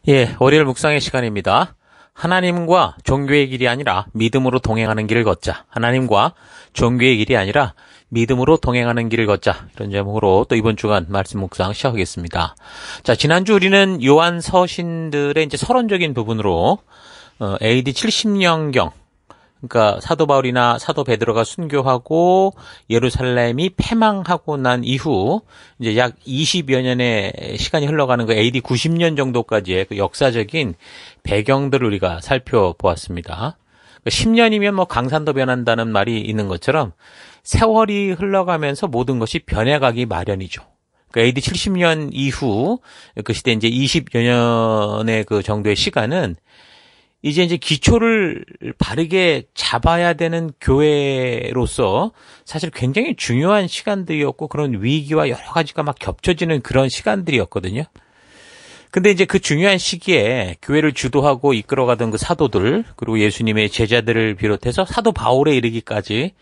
예, 월요일 묵상의 시간입니다. 하나님과 종교의 길이 아니라 믿음으로 동행하는 길을 걷자. 하나님과 종교의 길이 아니라 믿음으로 동행하는 길을 걷자. 이런 제목으로 또 이번 주간 말씀 묵상 시작하겠습니다. 자, 지난주 우리는 요한 서신들의 이제 서론적인 부분으로 AD 70년경, 그러니까 사도 바울이나 사도 베드로가 순교하고 예루살렘이 패망하고 난 이후 이제 약 20여 년의 시간이 흘러가는 그 AD 90년 정도까지의 그 역사적인 배경들을 우리가 살펴보았습니다. 10년이면 뭐 강산도 변한다는 말이 있는 것처럼 세월이 흘러가면서 모든 것이 변해가기 마련이죠. AD 70년 이후 그 시대 이제 20여 년의 그 정도의 시간은 이제 기초를 바르게 잡아야 되는 교회로서 사실 굉장히 중요한 시간들이었고 그런 위기와 여러 가지가 막 겹쳐지는 그런 시간들이었거든요. 근데 이제 그 중요한 시기에 교회를 주도하고 이끌어가던 그 사도들, 그리고 예수님의 제자들을 비롯해서 사도 바울에 이르기까지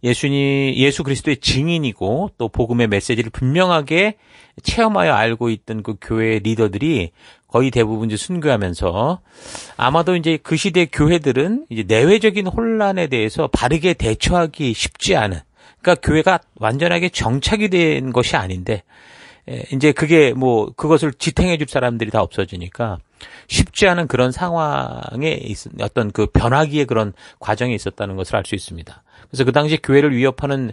예수 그리스도의 증인이고 또 복음의 메시지를 분명하게 체험하여 알고 있던 그 교회의 리더들이 거의 대부분 이제 순교하면서 아마도 이제 그 시대 교회들은 이제 내외적인 혼란에 대해서 바르게 대처하기 쉽지 않은, 그러니까 교회가 완전하게 정착이 된 것이 아닌데 이제 그게 뭐 그것을 지탱해 줄 사람들이 다 없어지니까 쉽지 않은 그런 상황에 어떤 그 변화기의 그런 과정이 있었다는 것을 알 수 있습니다. 그래서 그 당시 교회를 위협하는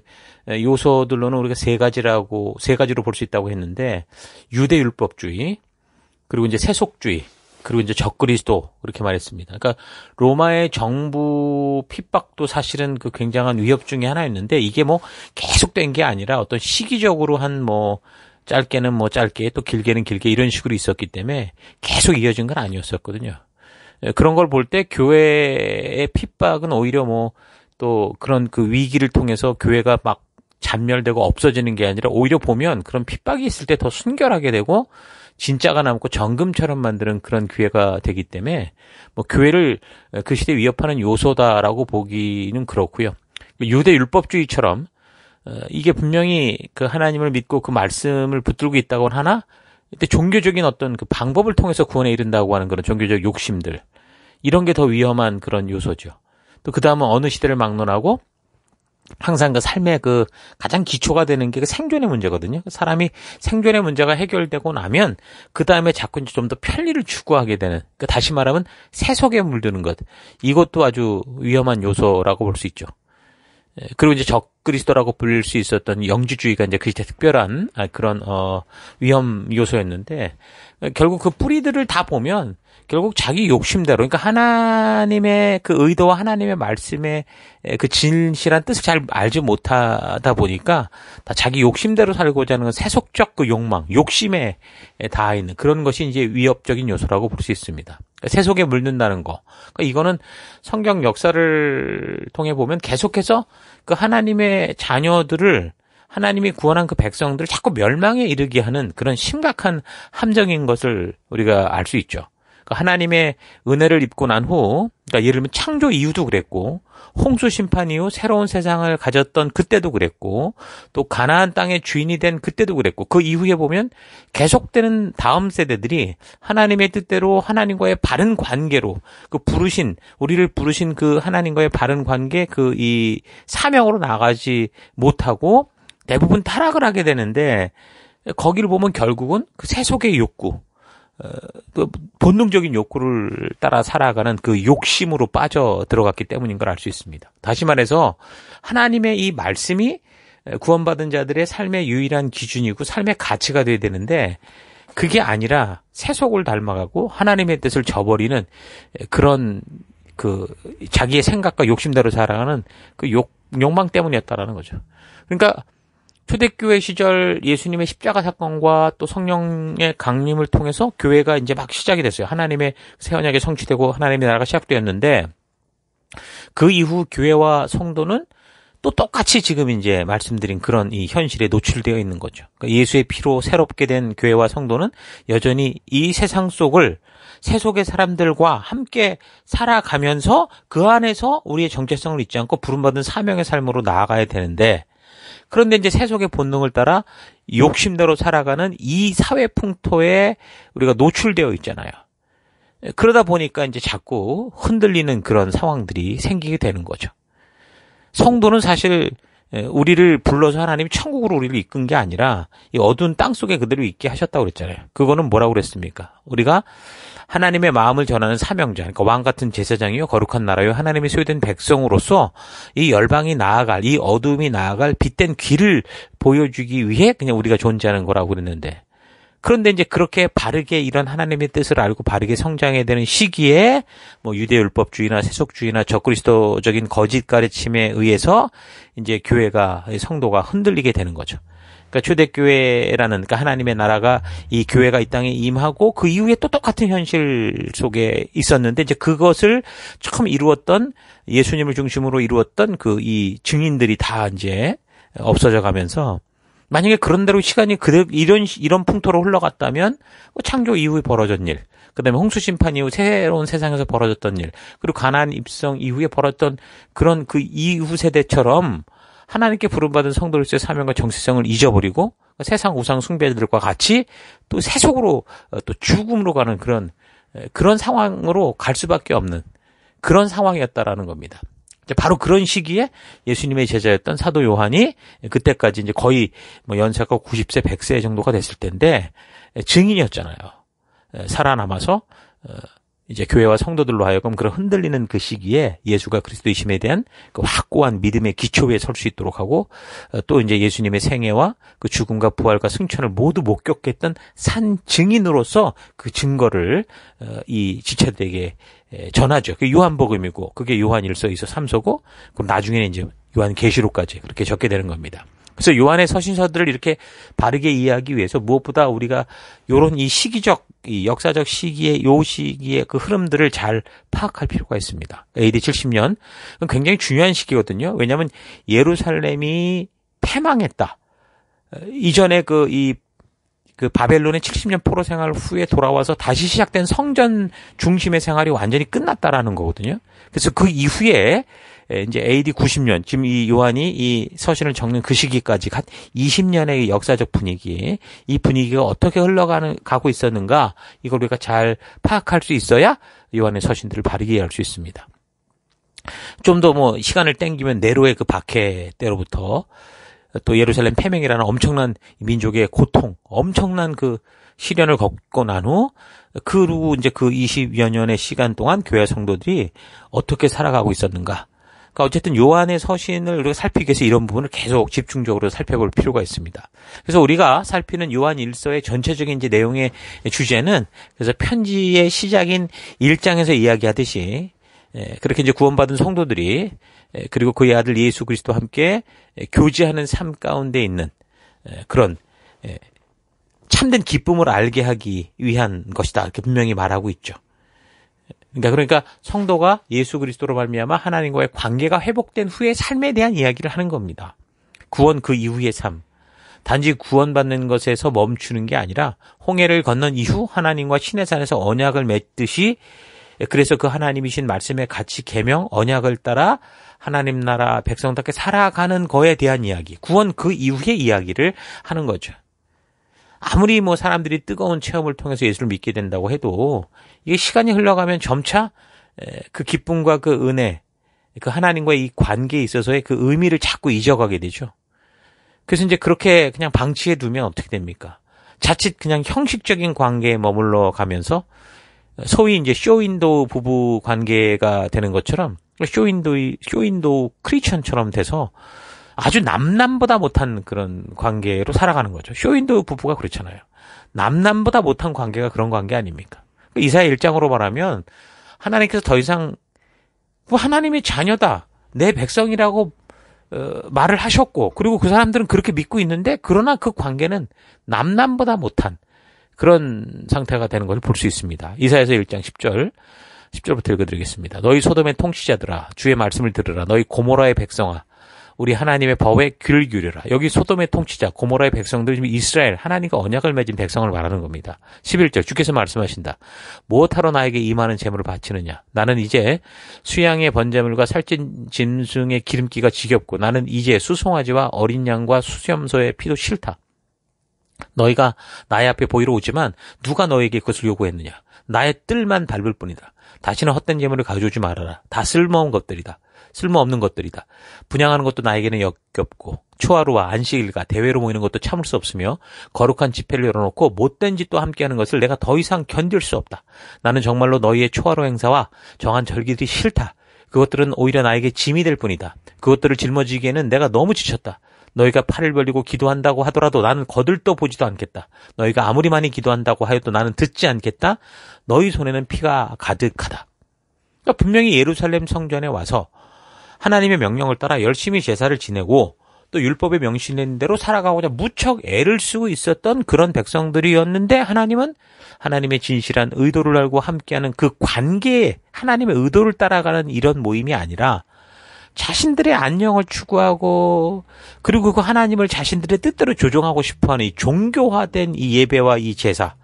요소들로는 우리가 세 가지로 볼 수 있다고 했는데, 유대율법주의, 그리고 이제 세속주의, 그리고 이제 적그리스도, 그렇게 말했습니다. 그러니까 로마의 정부 핍박도 사실은 그 굉장한 위협 중에 하나였는데, 이게 뭐 계속된 게 아니라 어떤 시기적으로 짧게는 뭐 짧게 또 길게는 길게 이런 식으로 있었기 때문에 계속 이어진 건 아니었었거든요. 그런 걸 볼 때 교회의 핍박은 오히려 뭐 또 그런 그 위기를 통해서 교회가 막 잔멸되고 없어지는 게 아니라 오히려 보면 그런 핍박이 있을 때 더 순결하게 되고 진짜가 남고 정금처럼 만드는 그런 기회가 되기 때문에 뭐 교회를 그 시대에 위협하는 요소다라고 보기는 그렇고요. 유대 율법주의처럼 이게 분명히 그 하나님을 믿고 그 말씀을 붙들고 있다고 하나 이때 종교적인 어떤 그 방법을 통해서 구원에 이른다고 하는 그런 종교적 욕심들, 이런 게 더 위험한 그런 요소죠. 또 그 다음은 어느 시대를 막론하고 항상 그 삶의 그 가장 기초가 되는 게 그 생존의 문제거든요. 사람이 생존의 문제가 해결되고 나면 그 다음에 자꾸 이제 좀 더 편리를 추구하게 되는, 그 다시 말하면 세속에 물드는 것, 이것도 아주 위험한 요소라고 볼 수 있죠. 그리고 이제 적그리스도라고 불릴 수 있었던 영지주의가 이제 그 시대 특별한 그런 위험 요소였는데, 결국 그 뿌리들을 다 보면 결국 자기 욕심대로, 그러니까 하나님의 그 의도와 하나님의 말씀의 그 진실한 뜻을 잘 알지 못하다 보니까 다 자기 욕심대로 살고자 하는 세속적 그 욕망, 욕심에 닿아 있는 그런 것이 이제 위협적인 요소라고 볼 수 있습니다. 그러니까 세속에 물든다는 거. 그러니까 이거는 성경 역사를 통해 보면 계속해서 그 하나님의 자녀들을, 하나님이 구원한 그 백성들을 자꾸 멸망에 이르게 하는 그런 심각한 함정인 것을 우리가 알 수 있죠. 그러니까 하나님의 은혜를 입고 난 후, 그러니까 예를 들면 창조 이후도 그랬고, 홍수 심판 이후 새로운 세상을 가졌던 그때도 그랬고, 또 가나안 땅의 주인이 된 그때도 그랬고, 그 이후에 보면 계속되는 다음 세대들이 하나님의 뜻대로 하나님과의 바른 관계로 우리를 부르신 그 하나님과의 바른 관계, 이 사명으로 나가지 못하고 대부분 타락을 하게 되는데, 거기를 보면 결국은 그 세속의 욕구, 그 본능적인 욕구를 따라 살아가는 그 욕심으로 빠져 들어갔기 때문인 걸 알 수 있습니다. 다시 말해서 하나님의 이 말씀이 구원받은 자들의 삶의 유일한 기준이고 삶의 가치가 돼야 되는데, 그게 아니라 세속을 닮아가고 하나님의 뜻을 저버리는 그런 그 자기의 생각과 욕심대로 살아가는 그 욕망 때문이었다라는 거죠. 그러니까 초대교회 시절 예수님의 십자가 사건과 또 성령의 강림을 통해서 교회가 이제 막 시작이 됐어요. 하나님의 새 언약이 성취되고 하나님의 나라가 시작되었는데, 그 이후 교회와 성도는 또 똑같이 지금 이제 말씀드린 그런 이 현실에 노출되어 있는 거죠. 그러니까 예수의 피로 새롭게 된 교회와 성도는 여전히 이 세상 속을 세속의 사람들과 함께 살아가면서 그 안에서 우리의 정체성을 잊지 않고 부름받은 사명의 삶으로 나아가야 되는데, 그런데 이제 세속의 본능을 따라 욕심대로 살아가는 이 사회 풍토에 우리가 노출되어 있잖아요. 그러다 보니까 이제 자꾸 흔들리는 그런 상황들이 생기게 되는 거죠. 성도는 사실 우리를 불러서 하나님이 천국으로 우리를 이끈 게 아니라 이 어두운 땅 속에 그대로 있게 하셨다고 그랬잖아요. 그거는 뭐라고 그랬습니까? 우리가 하나님의 마음을 전하는 사명자, 그러니까 왕 같은 제사장이요 거룩한 나라요 하나님의 소유된 백성으로서 이 열방이 나아갈, 이 어둠이 나아갈 빛된 길을 보여주기 위해 그냥 우리가 존재하는 거라고 그랬는데, 그런데 이제 그렇게 바르게 이런 하나님의 뜻을 알고 바르게 성장해야 되는 시기에 뭐 유대율법주의나 세속주의나 적그리스도적인 거짓 가르침에 의해서 이제 교회가, 성도가 흔들리게 되는 거죠. 그러니까 초대교회라는, 그러니까 하나님의 나라가 이 교회가 이 땅에 임하고 그 이후에 또 똑같은 현실 속에 있었는데, 이제 그것을 처음 이루었던, 예수님을 중심으로 이루었던 그 이 증인들이 다 이제 없어져 가면서, 만약에 그런 대로 시간이 그대로 이런 풍토로 흘러갔다면 창조 이후에 벌어졌던 일, 그다음에 홍수 심판 이후 새로운 세상에서 벌어졌던 일, 그리고 가나안 입성 이후에 벌어졌던 그런 그 이후 세대처럼 하나님께 부름받은 성도로서의 사명과 정체성을 잊어버리고 세상 우상 숭배들과 같이 또 세속으로 또 죽음으로 가는 그런 상황으로 갈 수밖에 없는 그런 상황이었다라는 겁니다. 바로 그런 시기에 예수님의 제자였던 사도 요한이 그때까지 이제 거의 뭐 연세가 90세, 100세 정도가 됐을 텐데 증인이었잖아요. 살아남아서 이제 교회와 성도들로 하여금 그런 흔들리는 그 시기에 예수가 그리스도이심에 대한 그 확고한 믿음의 기초 위에 설 수 있도록 하고, 또 이제 예수님의 생애와 그 죽음과 부활과 승천을 모두 목격했던 산 증인으로서 그 증거를 이 지체들에게 전하죠. 그게 요한복음이고, 그게 요한일서, 2서, 3서고, 그럼 나중에는 이제 요한계시록까지 그렇게 적게 되는 겁니다. 그래서 요한의 서신서들을 이렇게 바르게 이해하기 위해서 무엇보다 우리가 요런 이 시기적, 이 역사적 시기에, 요 시기의 그 흐름들을 잘 파악할 필요가 있습니다. AD 70년. 굉장히 중요한 시기거든요. 왜냐하면 예루살렘이 패망했다. 이전에 그 바벨론의 70년 포로 생활 후에 돌아와서 다시 시작된 성전 중심의 생활이 완전히 끝났다라는 거거든요. 그래서 그 이후에 이제 AD 90년, 지금 이 요한이 이 서신을 적는 그 시기까지 한 20년의 역사적 분위기, 이 분위기가 어떻게 가고 있었는가, 이걸 우리가 잘 파악할 수 있어야 요한의 서신들을 바르게 이해할 수 있습니다. 좀 더 뭐 시간을 땡기면 네로의 그 박해 때로부터 또 예루살렘 패명이라는 엄청난 민족의 고통, 엄청난 그 시련을 겪고 난 후, 그리고 이제 그 20여 년의 시간 동안 교회 성도들이 어떻게 살아가고 있었는가. 그러니까 어쨌든 요한의 서신을 우리가 살피기 위해서 이런 부분을 계속 집중적으로 살펴볼 필요가 있습니다. 그래서 우리가 살피는 요한 일서의 전체적인 이제 내용의 주제는, 그래서 편지의 시작인 1장에서 이야기하듯이, 그렇게 이제 구원받은 성도들이 그리고 그의 아들 예수 그리스도와 함께 교제하는 삶 가운데 있는 그런 참된 기쁨을 알게 하기 위한 것이다, 이렇게 분명히 말하고 있죠. 그러니까 성도가 예수 그리스도로 말미암아 하나님과의 관계가 회복된 후의 삶에 대한 이야기를 하는 겁니다. 구원 그 이후의 삶. 단지 구원받는 것에서 멈추는 게 아니라 홍해를 건넌 이후 하나님과 시내산에서 언약을 맺듯이, 그래서 그 하나님이신 말씀의 가치, 계명, 언약을 따라 하나님 나라 백성답게 살아가는 거에 대한 이야기, 구원 그 이후의 이야기를 하는 거죠. 아무리 뭐 사람들이 뜨거운 체험을 통해서 예수를 믿게 된다고 해도 이게 시간이 흘러가면 점차 그 기쁨과 그 은혜, 그 하나님과의 이 관계에 있어서의 그 의미를 자꾸 잊어가게 되죠. 그래서 이제 그렇게 그냥 방치해 두면 어떻게 됩니까? 자칫 그냥 형식적인 관계에 머물러 가면서 소위 이제 쇼윈도우 부부 관계가 되는 것처럼 쇼윈도우 크리스천처럼 돼서 아주 남남보다 못한 그런 관계로 살아가는 거죠. 쇼윈도우 부부가 그렇잖아요. 남남보다 못한 관계가 그런 관계 아닙니까? 이사야 1장으로 말하면 하나님께서 더 이상 하나님의 자녀다, 내 백성이라고 말을 하셨고, 그리고 그 사람들은 그렇게 믿고 있는데, 그러나 그 관계는 남남보다 못한 그런 상태가 되는 것을 볼 수 있습니다. 이사야서 1장 10절부터 읽어드리겠습니다. 너희 소돔의 통치자들아, 주의 말씀을 들으라. 너희 고모라의 백성아, 우리 하나님의 법에 귀를 기울여라. 여기 소돔의 통치자, 고모라의 백성들, 지금 이스라엘, 하나님과 언약을 맺은 백성을 말하는 겁니다. 11절, 주께서 말씀하신다. 무엇하러 나에게 이 많은 재물을 바치느냐? 나는 이제 수양의 번제물과 살찐 짐승의 기름기가 지겹고, 나는 이제 수송아지와 어린 양과 수염소의 피도 싫다. 너희가 나의 앞에 보이러 오지만 누가 너에게 그것을 요구했느냐? 나의 뜰만 밟을 뿐이다. 다시는 헛된 재물을 가져오지 말아라. 다 쓸모없는 것들이다. 쓸모없는 것들이다. 분양하는 것도 나에게는 역겹고 초하루와 안식일과 대회로 모이는 것도 참을 수 없으며 거룩한 집회를 열어놓고 못된 짓도 함께하는 것을 내가 더 이상 견딜 수 없다. 나는 정말로 너희의 초하루 행사와 정한 절기들이 싫다. 그것들은 오히려 나에게 짐이 될 뿐이다. 그것들을 짊어지기에는 내가 너무 지쳤다. 너희가 팔을 벌리고 기도한다고 하더라도 나는 거들떠 보지도 않겠다. 너희가 아무리 많이 기도한다고 하여도 나는 듣지 않겠다. 너희 손에는 피가 가득하다. 그러니까 분명히 예루살렘 성전에 와서 하나님의 명령을 따라 열심히 제사를 지내고 또 율법에 명시된 대로 살아가고자 무척 애를 쓰고 있었던 그런 백성들이었는데 하나님은 하나님의 진실한 의도를 알고 함께하는 그 관계에 하나님의 의도를 따라가는 이런 모임이 아니라 자신들의 안녕을 추구하고 그리고 그 하나님을 자신들의 뜻대로 조종하고 싶어하는 이 종교화된 이 예배와 이 제사,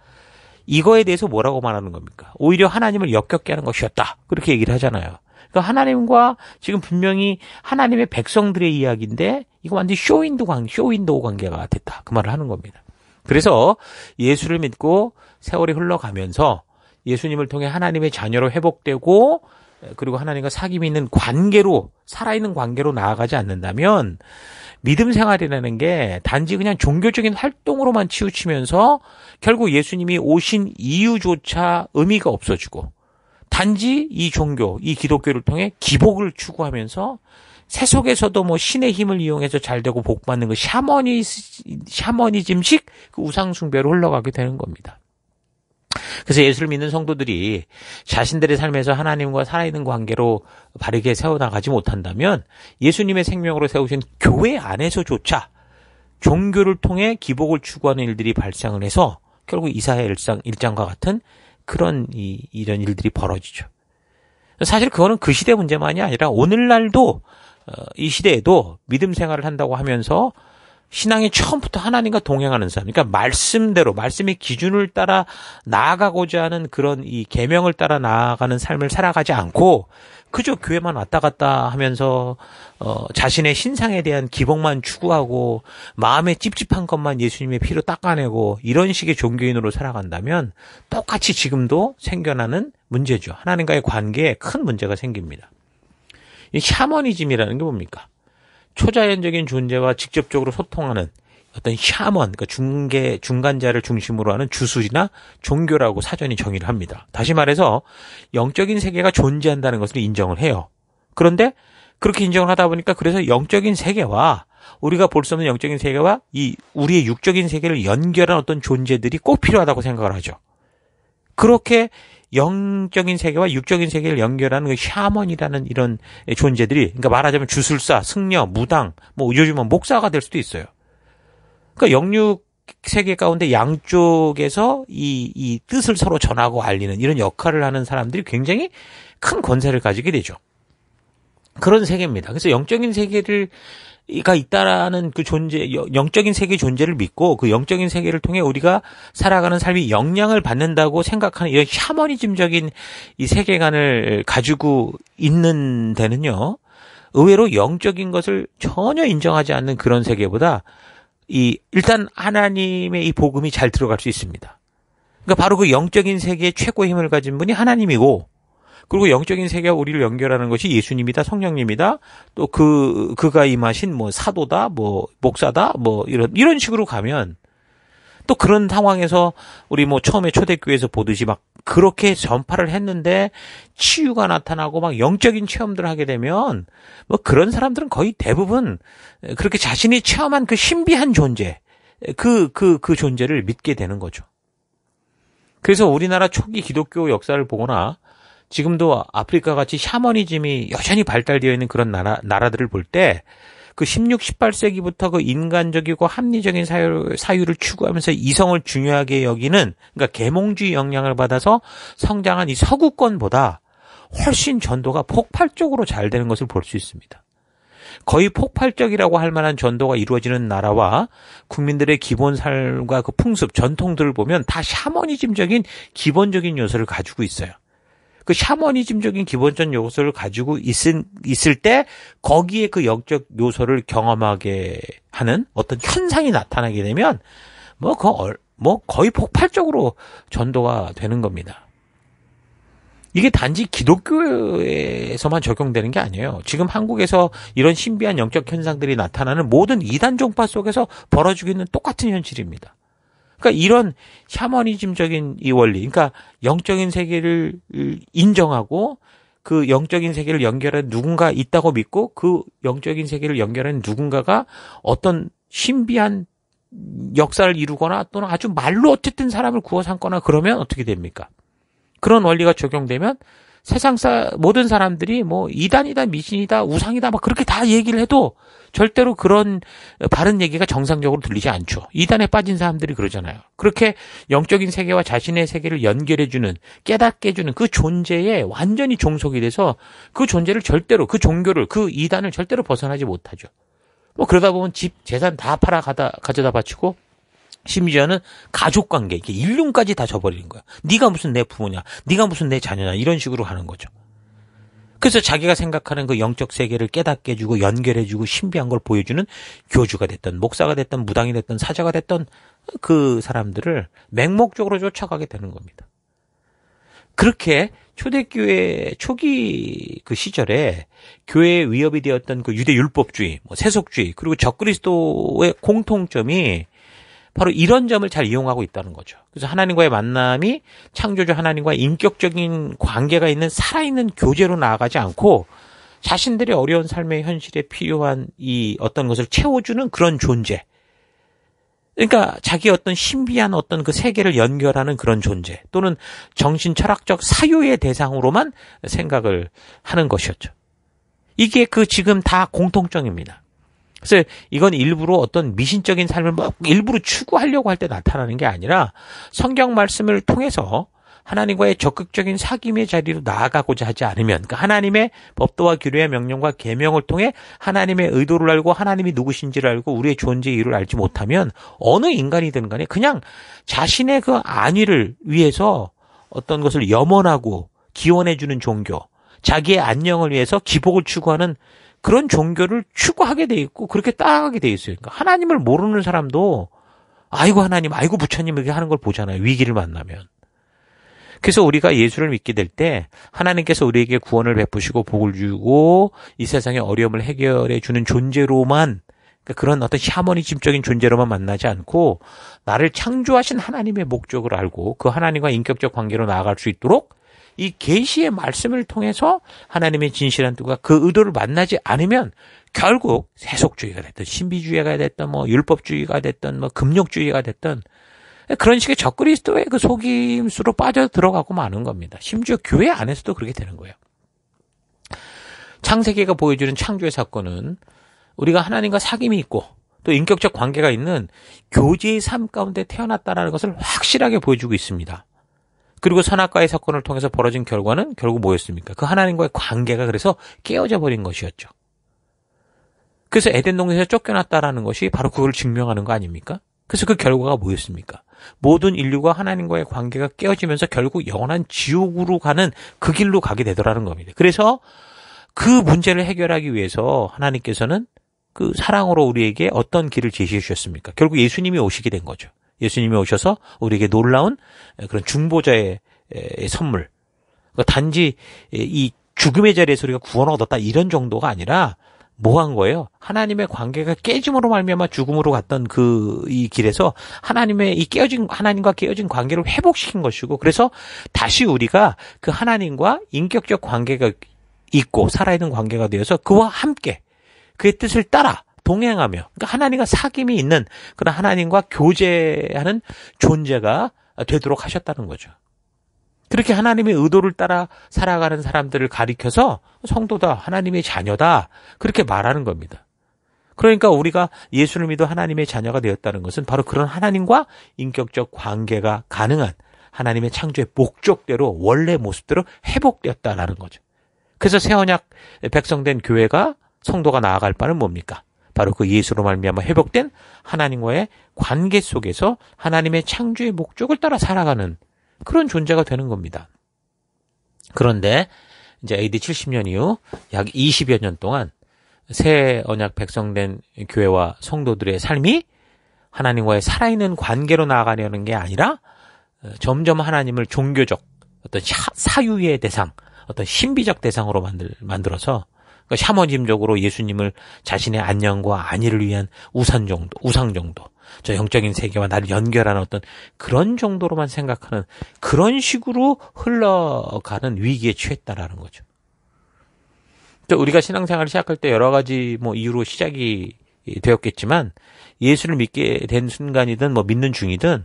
이거에 대해서 뭐라고 말하는 겁니까? 오히려 하나님을 역겹게 하는 것이었다. 그렇게 얘기를 하잖아요. 그러니까 하나님과 지금 분명히 하나님의 백성들의 이야기인데 이거 완전히 쇼윈도우 관계가 됐다. 그 말을 하는 겁니다. 그래서 예수를 믿고 세월이 흘러가면서 예수님을 통해 하나님의 자녀로 회복되고 그리고 하나님과 사귐이 있는 관계로, 살아있는 관계로 나아가지 않는다면 믿음 생활이라는 게 단지 그냥 종교적인 활동으로만 치우치면서 결국 예수님이 오신 이유조차 의미가 없어지고 단지 이 종교, 이 기독교를 통해 기복을 추구하면서 세속에서도 뭐 신의 힘을 이용해서 잘 되고 복받는 그 샤머니즘식 그 우상숭배로 흘러가게 되는 겁니다. 그래서 예수를 믿는 성도들이 자신들의 삶에서 하나님과 살아있는 관계로 바르게 세워나가지 못한다면 예수님의 생명으로 세우신 교회 안에서조차 종교를 통해 기복을 추구하는 일들이 발생을 해서 결국 이사야 1장과 같은 그런 이런 일들이 벌어지죠. 사실 그거는 그 시대 문제만이 아니라 오늘날도 이 시대에도 믿음 생활을 한다고 하면서 신앙이 처음부터 하나님과 동행하는 사람, 그러니까 말씀대로 말씀의 기준을 따라 나아가고자 하는 그런 이 계명을 따라 나아가는 삶을 살아가지 않고 그저 교회만 왔다 갔다 하면서 자신의 신상에 대한 기복만 추구하고 마음에 찝찝한 것만 예수님의 피로 닦아내고 이런 식의 종교인으로 살아간다면 똑같이 지금도 생겨나는 문제죠. 하나님과의 관계에 큰 문제가 생깁니다. 이 샤머니즘이라는 게 뭡니까? 초자연적인 존재와 직접적으로 소통하는 어떤 샤먼, 그러니까 중간자를 중심으로 하는 주술이나 종교라고 사전이 정의를 합니다. 다시 말해서 영적인 세계가 존재한다는 것을 인정을 해요. 그런데 그렇게 인정을 하다 보니까 그래서 영적인 세계와 우리가 볼 수 없는 영적인 세계와 이 우리의 육적인 세계를 연결한 어떤 존재들이 꼭 필요하다고 생각을 하죠. 그렇게 영적인 세계와 육적인 세계를 연결하는 그 샤먼이라는 이런 존재들이, 그러니까 말하자면 주술사, 승려, 무당, 뭐 요즘은 목사가 될 수도 있어요. 그러니까 영육 세계 가운데 양쪽에서 이 뜻을 서로 전하고 알리는 이런 역할을 하는 사람들이 굉장히 큰 권세를 가지게 되죠. 그런 세계입니다. 그래서 영적인 세계가 있다라는 그 존재, 영적인 세계의 존재를 믿고 그 영적인 세계를 통해 우리가 살아가는 삶이 영향을 받는다고 생각하는 이런 샤머니즘적인 이 세계관을 가지고 있는 데는요, 의외로 영적인 것을 전혀 인정하지 않는 그런 세계보다 일단 하나님의 이 복음이 잘 들어갈 수 있습니다. 그러니까 바로 그 영적인 세계의 최고의 힘을 가진 분이 하나님이고, 그리고 영적인 세계와 우리를 연결하는 것이 예수님이다, 성령님이다, 또 그가 임하신 뭐 사도다, 뭐 목사다, 뭐 이런 식으로 가면 또 그런 상황에서 우리 뭐 처음에 초대교회에서 보듯이 막 그렇게 전파를 했는데 치유가 나타나고 막 영적인 체험들을 하게 되면 뭐 그런 사람들은 거의 대부분 그렇게 자신이 체험한 그 신비한 존재, 그 존재를 믿게 되는 거죠. 그래서 우리나라 초기 기독교 역사를 보거나 지금도 아프리카 같이 샤머니즘이 여전히 발달되어 있는 그런 나라들을 볼 때 그 16, 18세기부터 그 인간적이고 합리적인 사유를 추구하면서 이성을 중요하게 여기는, 그러니까 계몽주의 영향을 받아서 성장한 이 서구권보다 훨씬 전도가 폭발적으로 잘 되는 것을 볼 수 있습니다. 거의 폭발적이라고 할 만한 전도가 이루어지는 나라와 국민들의 기본 삶과 그 풍습, 전통들을 보면 다 샤머니즘적인 기본적인 요소를 가지고 있어요. 그 샤머니즘적인 기본적 요소를 가지고 있을 때 거기에 그 영적 요소를 경험하게 하는 어떤 현상이 나타나게 되면 뭐 거의 폭발적으로 전도가 되는 겁니다. 이게 단지 기독교에서만 적용되는 게 아니에요. 지금 한국에서 이런 신비한 영적 현상들이 나타나는 모든 이단 종파 속에서 벌어지고 있는 똑같은 현실입니다. 그러니까 이런 샤머니즘적인 이 원리, 그러니까 영적인 세계를 인정하고 그 영적인 세계를 연결하는 누군가 있다고 믿고 그 영적인 세계를 연결하는 누군가가 어떤 신비한 역사를 이루거나 또는 아주 말로 어쨌든 사람을 구워 삼거나 그러면 어떻게 됩니까? 그런 원리가 적용되면 모든 사람들이 뭐 이단이다, 미신이다, 우상이다 막 그렇게 다 얘기를 해도 절대로 그런 바른 얘기가 정상적으로 들리지 않죠. 이단에 빠진 사람들이 그러잖아요. 그렇게 영적인 세계와 자신의 세계를 연결해주는, 깨닫게 해주는 그 존재에 완전히 종속이 돼서 그 존재를 절대로, 그 종교를, 그 이단을 절대로 벗어나지 못하죠. 뭐 그러다 보면 집, 재산 다 가져다 바치고 심지어는 가족관계, 이렇게 일륜까지 다 져버리는 거야. 네가 무슨 내 부모냐, 네가 무슨 내 자녀냐 이런 식으로 하는 거죠. 그래서 자기가 생각하는 그 영적 세계를 깨닫게 해주고 연결해주고 신비한 걸 보여주는 교주가 됐던 목사가 됐던 무당이 됐던 사자가 됐던 그 사람들을 맹목적으로 쫓아가게 되는 겁니다. 그렇게 초대교회 초기 그 시절에 교회의 위협이 되었던 그 유대 율법주의, 뭐 세속주의 그리고 적그리스도의 공통점이 바로 이런 점을 잘 이용하고 있다는 거죠. 그래서 하나님과의 만남이 창조주 하나님과의 인격적인 관계가 있는 살아있는 교제로 나아가지 않고 자신들의 어려운 삶의 현실에 필요한 이 어떤 것을 채워주는 그런 존재. 그러니까 자기 어떤 신비한 어떤 그 세계를 연결하는 그런 존재 또는 정신 철학적 사유의 대상으로만 생각을 하는 것이었죠. 이게 그 지금 다 공통점입니다. 그래서 이건 일부러 어떤 미신적인 삶을 뭐 일부러 추구하려고 할 때 나타나는 게 아니라 성경 말씀을 통해서 하나님과의 적극적인 사귐의 자리로 나아가고자 하지 않으면 그러니까 하나님의 법도와 규례와 명령과 계명을 통해 하나님의 의도를 알고 하나님이 누구신지를 알고 우리의 존재의 이유를 알지 못하면 어느 인간이든 간에 그냥 자신의 그 안위를 위해서 어떤 것을 염원하고 기원해주는 종교, 자기의 안녕을 위해서 기복을 추구하는 그런 종교를 추구하게 돼 있고 그렇게 따라가게 돼 있어요. 그러니까 하나님을 모르는 사람도 아이고 하나님, 아이고 부처님 이렇게 하는 걸 보잖아요. 위기를 만나면. 그래서 우리가 예수를 믿게 될 때 하나님께서 우리에게 구원을 베푸시고 복을 주고 이 세상의 어려움을 해결해 주는 존재로만 그러니까 그런 어떤 샤머니즘적인 존재로만 만나지 않고 나를 창조하신 하나님의 목적을 알고 그 하나님과 인격적 관계로 나아갈 수 있도록 이 계시의 말씀을 통해서 하나님의 진실한 뜻과 그 의도를 만나지 않으면 결국 세속주의가 됐든 신비주의가 됐든 뭐 율법주의가 됐든 뭐 금욕주의가 됐든 그런 식의 적그리스도의 그 속임수로 빠져 들어가고 마는 겁니다. 심지어 교회 안에서도 그렇게 되는 거예요. 창세기가 보여주는 창조의 사건은 우리가 하나님과 사귐이 있고 또 인격적 관계가 있는 교제의 삶 가운데 태어났다는 것을 확실하게 보여주고 있습니다. 그리고 선악과의 사건을 통해서 벌어진 결과는 결국 뭐였습니까? 그 하나님과의 관계가 그래서 깨어져 버린 것이었죠. 그래서 에덴 동산에서 쫓겨났다라는 것이 바로 그걸 증명하는 거 아닙니까? 그래서 그 결과가 뭐였습니까? 모든 인류가 하나님과의 관계가 깨어지면서 결국 영원한 지옥으로 가는 그 길로 가게 되더라는 겁니다. 그래서 그 문제를 해결하기 위해서 하나님께서는 그 사랑으로 우리에게 어떤 길을 제시해 주셨습니까? 결국 예수님이 오시게 된 거죠. 예수님이 오셔서 우리에게 놀라운 그런 중보자의 선물. 단지 이 죽음의 자리에서 우리가 구원을 얻었다 이런 정도가 아니라 뭐 한 거예요? 하나님의 관계가 깨짐으로 말미암아 죽음으로 갔던 그 이 길에서 하나님과 깨어진 관계를 회복시킨 것이고 그래서 다시 우리가 그 하나님과 인격적 관계가 있고 살아있는 관계가 되어서 그와 함께 그의 뜻을 따라 동행하며 그러니까 하나님과 사귐이 있는 그런 하나님과 교제하는 존재가 되도록 하셨다는 거죠. 그렇게 하나님의 의도를 따라 살아가는 사람들을 가리켜서 성도다, 하나님의 자녀다 그렇게 말하는 겁니다. 그러니까 우리가 예수를 믿어 하나님의 자녀가 되었다는 것은 바로 그런 하나님과 인격적 관계가 가능한 하나님의 창조의 목적대로 원래 모습대로 회복되었다라는 거죠. 그래서 새 언약 백성된 교회가 성도가 나아갈 바는 뭡니까? 바로 그 예수로 말미암아 회복된 하나님과의 관계 속에서 하나님의 창조의 목적을 따라 살아가는 그런 존재가 되는 겁니다. 그런데 이제 AD 70년 이후 약 20여 년 동안 새 언약 백성된 교회와 성도들의 삶이 하나님과의 살아있는 관계로 나아가려는 게 아니라 점점 하나님을 종교적 어떤 사유의 대상, 어떤 신비적 대상으로 만들어서 그러니까 샤머니즘적으로 예수님을 자신의 안녕과 안위를 위한 우상 정도, 저 영적인 세계와 나를 연결하는 어떤 그런 정도로만 생각하는 그런 식으로 흘러가는 위기에 처했다라는 거죠. 우리가 신앙생활을 시작할 때 여러 가지 이유로 시작이 되었겠지만 예수를 믿게 된 순간이든 믿는 중이든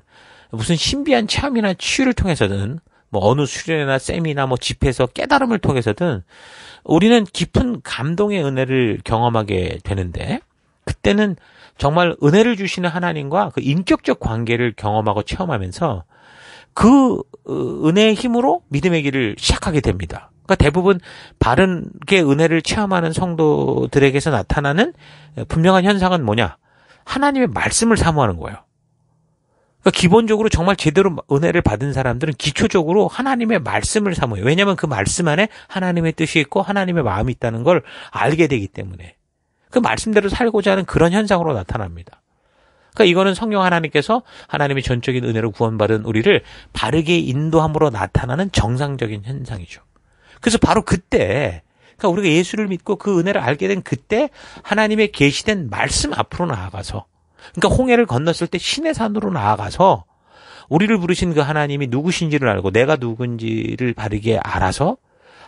무슨 신비한 체험이나 치유를 통해서든 어느 수련회나 세미나 집회에서 깨달음을 통해서든 우리는 깊은 감동의 은혜를 경험하게 되는데 그때는 정말 은혜를 주시는 하나님과 그 인격적 관계를 경험하고 체험하면서 그 은혜의 힘으로 믿음의 길을 시작하게 됩니다. 그러니까 대부분 바르게 은혜를 체험하는 성도들에게서 나타나는 분명한 현상은 뭐냐? 하나님의 말씀을 사모하는 거예요. 그러니까 기본적으로 정말 제대로 은혜를 받은 사람들은 기초적으로 하나님의 말씀을 사모해요. 왜냐하면 그 말씀 안에 하나님의 뜻이 있고 하나님의 마음이 있다는 걸 알게 되기 때문에 그 말씀대로 살고자 하는 그런 현상으로 나타납니다. 그러니까 이거는 성령 하나님께서 하나님의 전적인 은혜로 구원받은 우리를 바르게 인도함으로 나타나는 정상적인 현상이죠. 그래서 바로 그때 그러니까 우리가 예수를 믿고 그 은혜를 알게 된 그때 하나님의 계시된 말씀 앞으로 나아가서 그러니까 홍해를 건넜을 때 신의 산으로 나아가서 우리를 부르신 그 하나님이 누구신지를 알고 내가 누군지를 바르게 알아서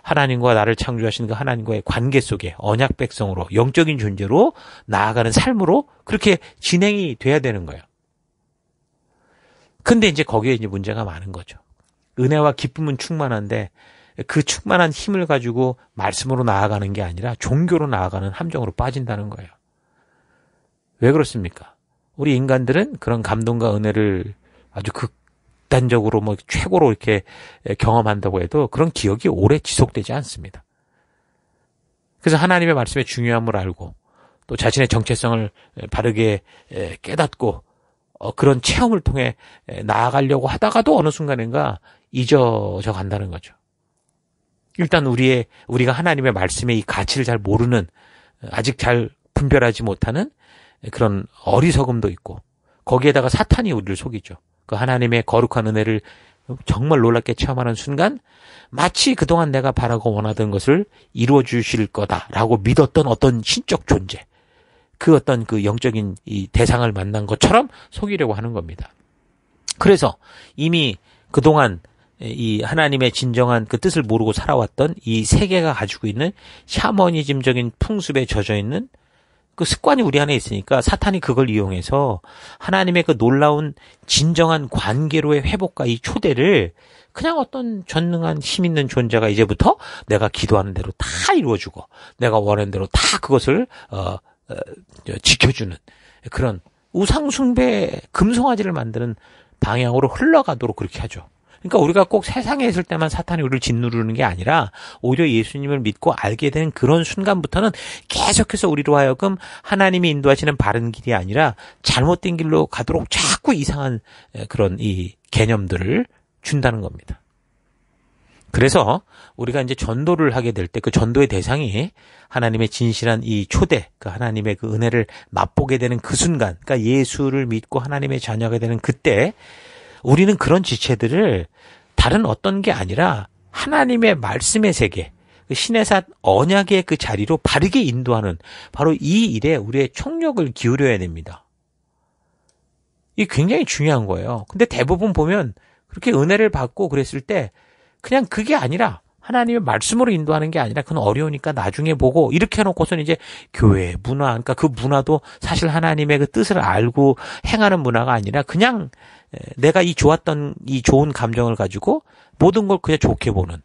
하나님과 나를 창조하신 그 하나님과의 관계 속에 언약 백성으로 영적인 존재로 나아가는 삶으로 그렇게 진행이 돼야 되는 거예요. 근데 이제 거기에 이제 문제가 많은 거죠. 은혜와 기쁨은 충만한데 그 충만한 힘을 가지고 말씀으로 나아가는 게 아니라 종교로 나아가는 함정으로 빠진다는 거예요. 왜 그렇습니까? 우리 인간들은 그런 감동과 은혜를 아주 극단적으로 최고로 이렇게 경험한다고 해도 그런 기억이 오래 지속되지 않습니다. 그래서 하나님의 말씀의 중요함을 알고 또 자신의 정체성을 바르게 깨닫고 그런 체험을 통해 나아가려고 하다가도 어느 순간인가 잊어져 간다는 거죠. 일단 우리가 하나님의 말씀의 이 가치를 잘 모르는 아직 잘 분별하지 못하는 그런 어리석음도 있고 거기에다가 사탄이 우리를 속이죠. 그 하나님의 거룩한 은혜를 정말 놀랍게 체험하는 순간 마치 그동안 내가 바라고 원하던 것을 이루어 주실 거다라고 믿었던 어떤 신적 존재 그 어떤 그 영적인 이 대상을 만난 것처럼 속이려고 하는 겁니다. 그래서 이미 그동안 이 하나님의 진정한 그 뜻을 모르고 살아왔던 이 세계가 가지고 있는 샤머니즘적인 풍습에 젖어 있는 그 습관이 우리 안에 있으니까 사탄이 그걸 이용해서 하나님의 그 놀라운 진정한 관계로의 회복과 이 초대를 그냥 어떤 전능한 힘 있는 존재가 이제부터 내가 기도하는 대로 다 이루어주고 내가 원하는 대로 다 그것을 지켜주는 그런 우상숭배 금송아지를 만드는 방향으로 흘러가도록 그렇게 하죠. 그러니까 우리가 꼭 세상에 있을 때만 사탄이 우리를 짓누르는 게 아니라 오히려 예수님을 믿고 알게 되는 그런 순간부터는 계속해서 우리로 하여금 하나님이 인도하시는 바른 길이 아니라 잘못된 길로 가도록 자꾸 이상한 그런 이 개념들을 준다는 겁니다. 그래서 우리가 이제 전도를 하게 될 때 그 전도의 대상이 하나님의 진실한 이 초대, 그 하나님의 그 은혜를 맛보게 되는 그 순간, 그러니까 예수를 믿고 하나님의 자녀가 되는 그때 우리는 그런 지체들을 다른 어떤 게 아니라 하나님의 말씀의 세계, 그 신의 산 언약의 그 자리로 바르게 인도하는 바로 이 일에 우리의 총력을 기울여야 됩니다. 이게 굉장히 중요한 거예요. 근데 대부분 보면 그렇게 은혜를 받고 그랬을 때 그냥 그게 아니라 하나님의 말씀으로 인도하는 게 아니라 그건 어려우니까 나중에 보고 이렇게 해놓고서는 이제 교회 문화, 그러니까 그 문화도 사실 하나님의 그 뜻을 알고 행하는 문화가 아니라 그냥 내가 이 좋았던 이 좋은 감정을 가지고 모든 걸 그냥 좋게 보는,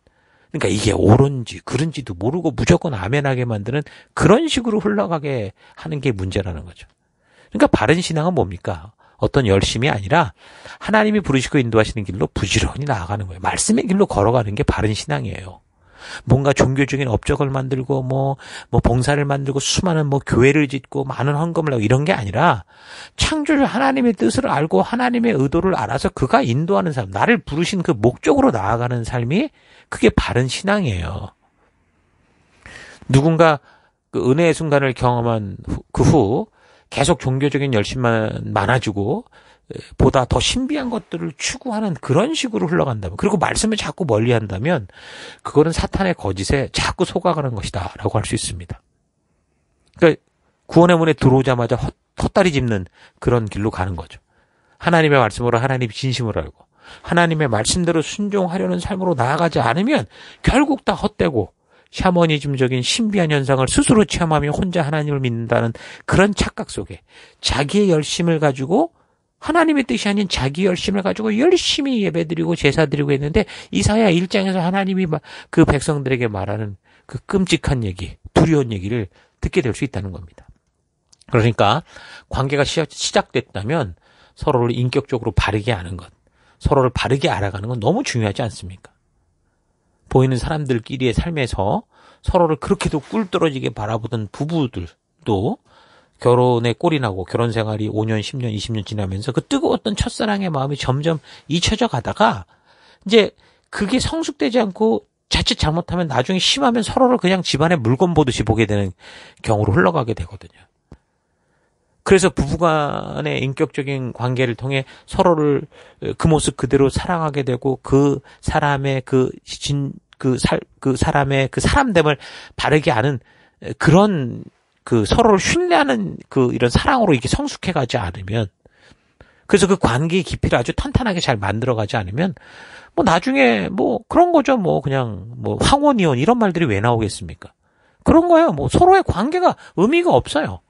그러니까 이게 옳은지 그른지도 모르고 무조건 아멘하게 만드는 그런 식으로 흘러가게 하는 게 문제라는 거죠. 그러니까 바른 신앙은 뭡니까? 어떤 열심이 아니라 하나님이 부르시고 인도하시는 길로 부지런히 나아가는 거예요. 말씀의 길로 걸어가는 게 바른 신앙이에요. 뭔가 종교적인 업적을 만들고 뭐 봉사를 만들고 수많은 교회를 짓고 많은 헌금을 하고 이런 게 아니라 창조주 하나님의 뜻을 알고 하나님의 의도를 알아서 그가 인도하는 삶, 나를 부르신 그 목적으로 나아가는 삶이 그게 바른 신앙이에요. 누군가 그 은혜의 순간을 경험한 그 후 계속 종교적인 열심만 많아지고 보다 더 신비한 것들을 추구하는 그런 식으로 흘러간다면, 그리고 말씀을 자꾸 멀리한다면 그거는 사탄의 거짓에 자꾸 속아가는 것이다 라고 할 수 있습니다. 그러니까 구원의 문에 들어오자마자 헛다리 짚는 그런 길로 가는 거죠. 하나님의 말씀으로 하나님 진심을 알고 하나님의 말씀대로 순종하려는 삶으로 나아가지 않으면 결국 다 헛되고 샤머니즘적인 신비한 현상을 스스로 체험하며 혼자 하나님을 믿는다는 그런 착각 속에 자기의 열심을 가지고, 하나님의 뜻이 아닌 자기 열심을 가지고 열심히 예배드리고 제사드리고 했는데, 이사야 1장에서 하나님이 그 백성들에게 말하는 그 끔찍한 얘기, 두려운 얘기를 듣게 될 수 있다는 겁니다. 그러니까 관계가 시작됐다면 서로를 인격적으로 바르게 아는 것, 서로를 바르게 알아가는 건 너무 중요하지 않습니까? 보이는 사람들끼리의 삶에서 서로를 그렇게도 꿀떨어지게 바라보던 부부들도 결혼에 꼴이 나고 결혼 생활이 5년, 10년, 20년 지나면서 그 뜨거웠던 첫사랑의 마음이 점점 잊혀져 가다가 이제 그게 성숙되지 않고 자칫 잘못하면 나중에 심하면 서로를 그냥 집안에 물건 보듯이 보게 되는 경우로 흘러가게 되거든요. 그래서 부부간의 인격적인 관계를 통해 서로를 그 모습 그대로 사랑하게 되고 그 사람의 사람의 그 사람됨을 바르게 아는 그런 그 서로를 신뢰하는 그 이런 사랑으로 이게 성숙해가지 않으면, 그래서 그 관계의 깊이를 아주 탄탄하게 잘 만들어가지 않으면 뭐 나중에 뭐 그런 거죠. 뭐 그냥 뭐 황혼이혼 이런 말들이 왜 나오겠습니까? 그런 거예요. 뭐 서로의 관계가 의미가 없어요.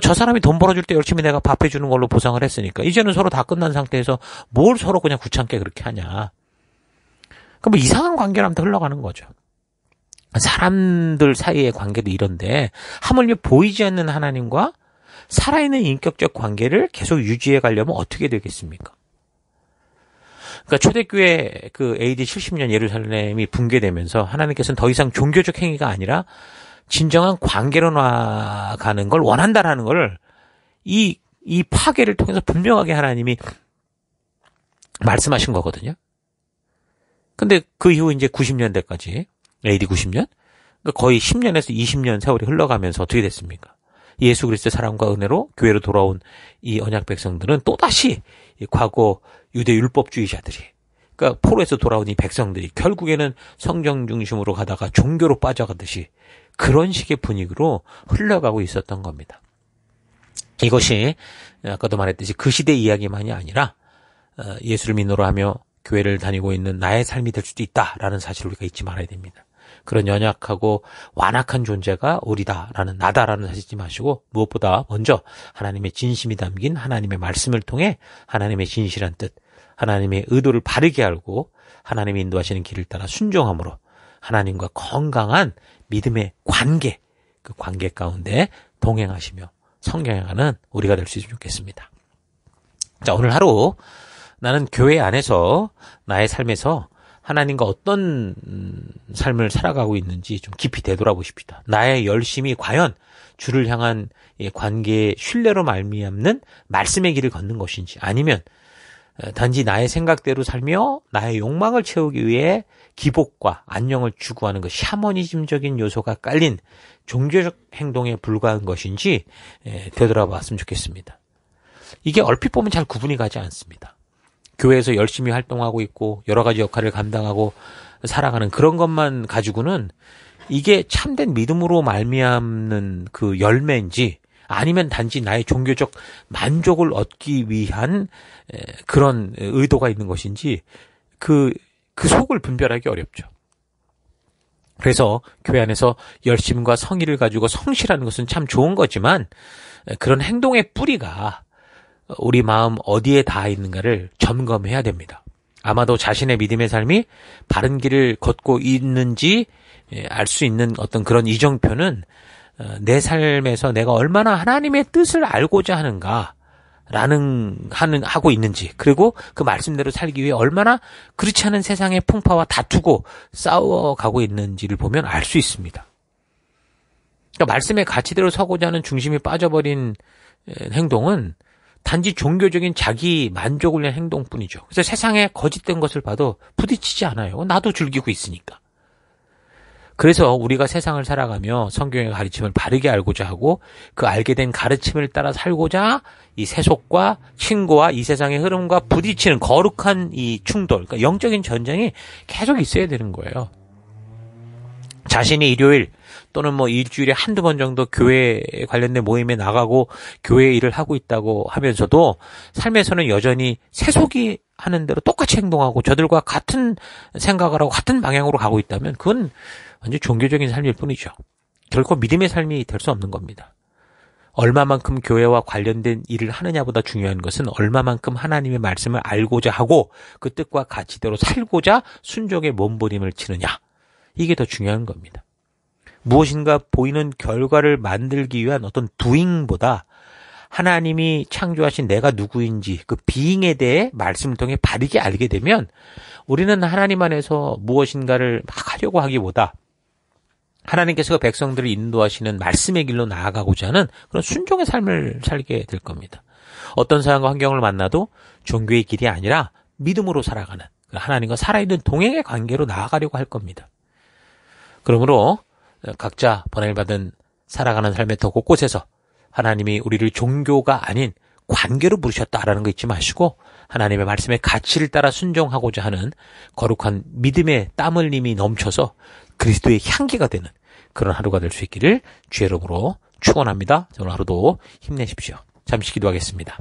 저 사람이 돈 벌어줄 때 열심히 내가 밥 해주는 걸로 보상을 했으니까 이제는 서로 다 끝난 상태에서 뭘 서로 그냥 귀찮게 그렇게 하냐. 그럼 뭐 이상한 관계로 아무튼 흘러가는 거죠. 사람들 사이의 관계도 이런데 하물며 보이지 않는 하나님과 살아있는 인격적 관계를 계속 유지해 가려면 어떻게 되겠습니까? 그러니까 초대교회 그 AD 70년 예루살렘이 붕괴되면서 하나님께서는 더 이상 종교적 행위가 아니라 진정한 관계로 나아가는 걸 원한다라는 걸 이 파괴를 통해서 분명하게 하나님이 말씀하신 거거든요. 근데 그 이후 이제 90년대까지 AD 90년? 그러니까 거의 10년에서 20년 세월이 흘러가면서 어떻게 됐습니까? 예수 그리스도의 사랑과 은혜로 교회로 돌아온 이 언약 백성들은 또다시 과거 유대 율법주의자들이, 그러니까 포로에서 돌아온 이 백성들이 결국에는 성경 중심으로 가다가 종교로 빠져가듯이 그런 식의 분위기로 흘러가고 있었던 겁니다. 이것이 아까도 말했듯이 그 시대 이야기만이 아니라 예수를 믿노라 하며 교회를 다니고 있는 나의 삶이 될 수도 있다라는 사실을 우리가 잊지 말아야 됩니다. 그런 연약하고 완악한 존재가 우리다라는, 나다라는 사실 잊지 마시고, 무엇보다 먼저 하나님의 진심이 담긴 하나님의 말씀을 통해 하나님의 진실한 뜻, 하나님의 의도를 바르게 알고 하나님이 인도하시는 길을 따라 순종함으로 하나님과 건강한 믿음의 관계, 그 관계 가운데 동행하시며 성경하는 우리가 될 수 있으면 좋겠습니다. 자, 오늘 하루 나는 교회 안에서 나의 삶에서 하나님과 어떤 삶을 살아가고 있는지 좀 깊이 되돌아보십시다. 나의 열심이 과연 주를 향한 관계의 신뢰로 말미암는 말씀의 길을 걷는 것인지, 아니면 단지 나의 생각대로 살며 나의 욕망을 채우기 위해 기복과 안녕을 추구하는 그 샤머니즘적인 요소가 깔린 종교적 행동에 불과한 것인지 되돌아봤으면 좋겠습니다. 이게 얼핏 보면 잘 구분이 가지 않습니다. 교회에서 열심히 활동하고 있고 여러 가지 역할을 감당하고 살아가는 그런 것만 가지고는 이게 참된 믿음으로 말미암는 그 열매인지, 아니면 단지 나의 종교적 만족을 얻기 위한 그런 의도가 있는 것인지 그 속을 분별하기 어렵죠. 그래서 교회 안에서 열심과 성의를 가지고 성실하는 것은 참 좋은 거지만 그런 행동의 뿌리가 우리 마음 어디에 닿아 있는가를 점검해야 됩니다. 아마도 자신의 믿음의 삶이 바른 길을 걷고 있는지 알 수 있는 어떤 그런 이정표는 내 삶에서 내가 얼마나 하나님의 뜻을 알고자 하고 있는지, 그리고 그 말씀대로 살기 위해 얼마나 그렇지 않은 세상의 풍파와 다투고 싸워가고 있는지를 보면 알 수 있습니다. 그러니까 말씀의 가치대로 서고자 하는 중심이 빠져버린 행동은 단지 종교적인 자기 만족을 위한 행동뿐이죠. 그래서 세상에 거짓된 것을 봐도 부딪히지 않아요. 나도 즐기고 있으니까. 그래서 우리가 세상을 살아가며 성경의 가르침을 바르게 알고자 하고 그 알게 된 가르침을 따라 살고자 이 세속과 친구와 이 세상의 흐름과 부딪히는 거룩한 이 충돌, 그러니까 영적인 전쟁이 계속 있어야 되는 거예요. 자신이 일요일 또는 뭐 일주일에 한두 번 정도 교회 관련된 모임에 나가고 교회 일을 하고 있다고 하면서도 삶에서는 여전히 세속이 하는 대로 똑같이 행동하고 저들과 같은 생각을 하고 같은 방향으로 가고 있다면 그건 완전 종교적인 삶일 뿐이죠. 결코 믿음의 삶이 될 수 없는 겁니다. 얼마만큼 교회와 관련된 일을 하느냐보다 중요한 것은 얼마만큼 하나님의 말씀을 알고자 하고 그 뜻과 가치대로 살고자 순종의 몸부림을 치느냐. 이게 더 중요한 겁니다. 무엇인가 보이는 결과를 만들기 위한 어떤 doing보다 하나님이 창조하신 내가 누구인지 그 being에 대해 말씀을 통해 바르게 알게 되면 우리는 하나님 안에서 무엇인가를 막 하려고 하기보다 하나님께서 백성들을 인도하시는 말씀의 길로 나아가고자 하는 그런 순종의 삶을 살게 될 겁니다. 어떤 상황과 환경을 만나도 종교의 길이 아니라 믿음으로 살아가는 하나님과 살아있는 동행의 관계로 나아가려고 할 겁니다. 그러므로 각자 번영을 받은 살아가는 삶의 더 곳곳에서 하나님이 우리를 종교가 아닌 관계로 부르셨다라는 거 잊지 마시고 하나님의 말씀의 가치를 따라 순종하고자 하는 거룩한 믿음의 땀 흘림이 넘쳐서 그리스도의 향기가 되는 그런 하루가 될 수 있기를 주의 이름으로 축원합니다. 오늘 하루도 힘내십시오. 잠시 기도하겠습니다.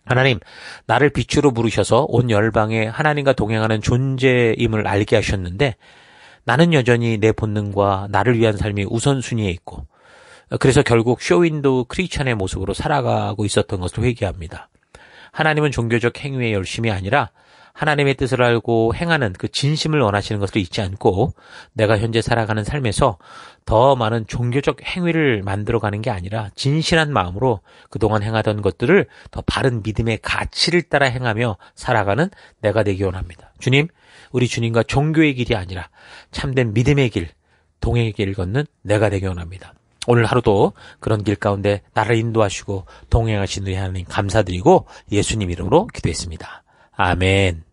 하나님, 나를 빛으로 부르셔서 온 열방에 하나님과 동행하는 존재임을 알게 하셨는데 나는 여전히 내 본능과 나를 위한 삶이 우선순위에 있고 그래서 결국 쇼윈도 크리스천의 모습으로 살아가고 있었던 것을 회개합니다. 하나님은 종교적 행위의 열심이 아니라 하나님의 뜻을 알고 행하는 그 진심을 원하시는 것을 잊지 않고 내가 현재 살아가는 삶에서 더 많은 종교적 행위를 만들어가는 게 아니라 진실한 마음으로 그동안 행하던 것들을 더 바른 믿음의 가치를 따라 행하며 살아가는 내가 되기 원합니다. 주님, 우리 주님과 종교의 길이 아니라 참된 믿음의 길, 동행의 길을 걷는 내가 되기 원합니다. 오늘 하루도 그런 길 가운데 나를 인도하시고 동행하신 우리 하나님 감사드리고 예수님 이름으로 기도했습니다. 아멘.